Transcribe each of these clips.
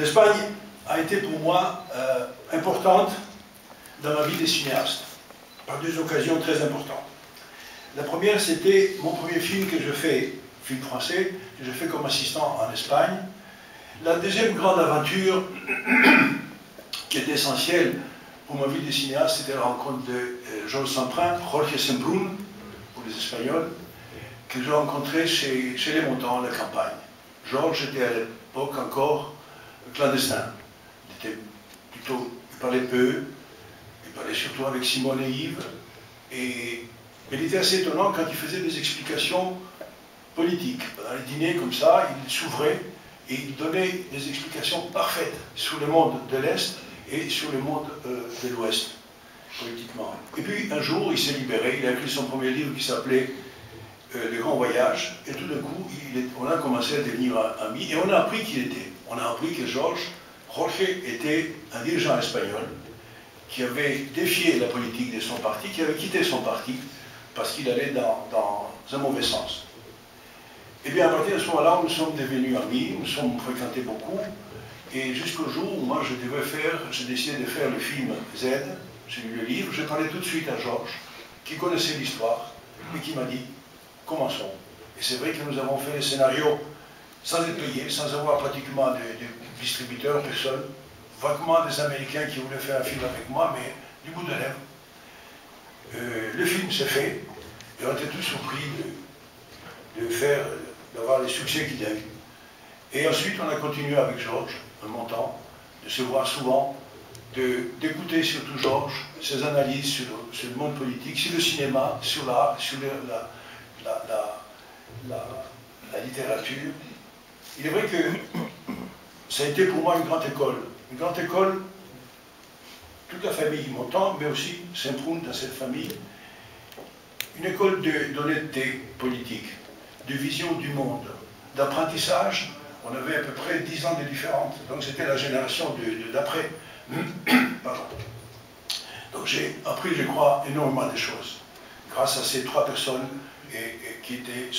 L'Espagne a été pour moi importante dans ma vie de cinéaste, par deux occasions très importantes. La première, c'était mon premier film que je fais, film français, que je fais comme assistant en Espagne. La deuxième grande aventure, qui est essentielle pour ma vie de cinéaste, c'était la rencontre de Jorge Semprún, pour les Espagnols, que j'ai rencontré chez les Montants, la campagne. Georges était à l'époque encore clandestin. Il parlait peu, il parlait surtout avec Simone et Yves, et il était assez étonnant quand il faisait des explications politiques. Dans les dîners comme ça, il s'ouvrait et il donnait des explications parfaites sur le monde de l'Est et sur le monde de l'Ouest, politiquement. Et puis un jour, il s'est libéré, il a écrit son premier livre qui s'appelait Le Grand Voyage, et tout d'un coup, on a commencé à devenir amis, et on a appris qui il était. On a appris que Jorge était un dirigeant espagnol qui avait défié la politique de son parti, qui avait quitté son parti parce qu'il allait dans un mauvais sens. Et bien à partir de ce moment-là, nous sommes devenus amis, nous sommes fréquentés beaucoup, et jusqu'au jour où moi j'ai décidé de faire le film Z, j'ai lu le livre, j'ai parlé tout de suite à Georges, qui connaissait l'histoire, et qui m'a dit, commençons. Et c'est vrai que nous avons fait les scénarios sans être payés, sans avoir pratiquement de distributeurs, personne, vaguement des Américains qui voulaient faire un film avec moi, mais du bout de lèvres. Le film s'est fait, et on était tous surpris d'avoir les succès qu'il a eu. Et ensuite, on a continué avec Georges, un montant, de se voir souvent, d'écouter surtout Georges, ses analyses sur le monde politique, sur le cinéma, sur l'art, sur la littérature. Il est vrai que ça a été pour moi une grande école. Une grande école, toute la famille Montand, mais aussi Semprún dans cette famille. Une école d'honnêteté politique, de vision du monde, d'apprentissage. On avait à peu près 10 ans de différence. Donc c'était la génération d'après. Pardon. Donc j'ai appris, je crois, énormément de choses. Grâce à ces trois personnes qui étaient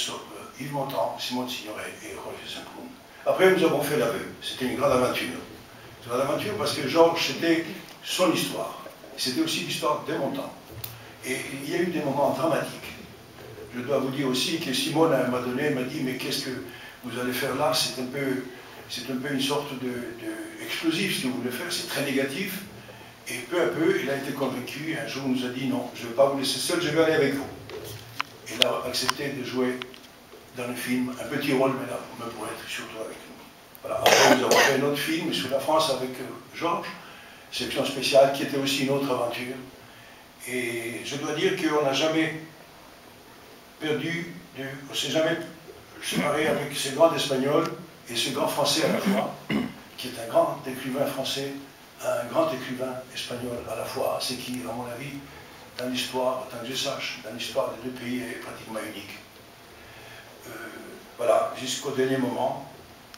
Yves Montand, Simone Signoret et Roger Semprún. Après, nous avons fait l'aveu. C'était une grande aventure. C'était une grande aventure parce que Georges, c'était son histoire. C'était aussi l'histoire de Montand. Et il y a eu des moments dramatiques. Je dois vous dire aussi que Simone, à un moment donné, m'a dit, mais qu'est-ce que vous allez faire là? C'est un peu une sorte d'explosif, ce que vous voulez faire. C'est très négatif. Et peu à peu, il a été convaincu. Un jour, il nous a dit, non, je ne vais pas vous laisser seul, je vais aller avec vous. Il a accepté de jouer dans le film, un petit rôle, mais là, pour être surtout avec nous. Voilà. Après, nous avons fait un autre film sur la France avec Georges, Section spéciale, qui était aussi une autre aventure. Et je dois dire qu'on n'a jamais perdu, on ne s'est jamais séparé avec ce grand espagnol et ce grand français à la fois, qui est un grand écrivain français, un grand écrivain espagnol à la fois, ce qui, à mon avis, dans l'histoire, tant que je sache, dans l'histoire des deux pays est pratiquement unique. Voilà, jusqu'au dernier moment,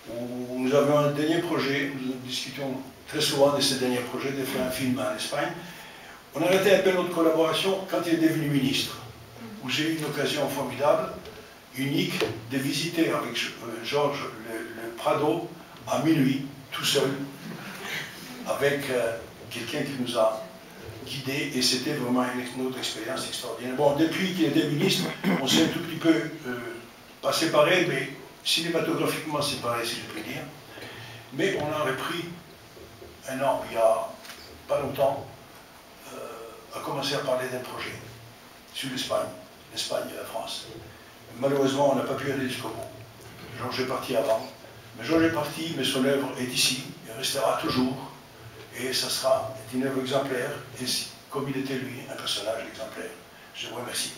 où nous avions un dernier projet, nous discutions très souvent de ce dernier projet, de faire un film en Espagne. On a arrêté un peu notre collaboration quand il est devenu ministre, où j'ai eu une occasion formidable, unique, de visiter avec Georges le Prado à minuit, tout seul, avec quelqu'un qui nous a guidés, et c'était vraiment une autre expérience extraordinaire. Bon, depuis qu'il était ministre, on s'est un tout petit peu, pas séparés, mais cinématographiquement séparés, si je puis dire. Mais on a repris un an, il y a pas longtemps, à commencer à parler d'un projet sur l'Espagne et la France. Malheureusement, on n'a pas pu aller jusqu'au bout. Georges est parti avant. Mais Georges est parti, mais son œuvre est ici, elle restera toujours. Et ça sera une œuvre exemplaire, et comme il était lui, un personnage exemplaire. Je vous remercie.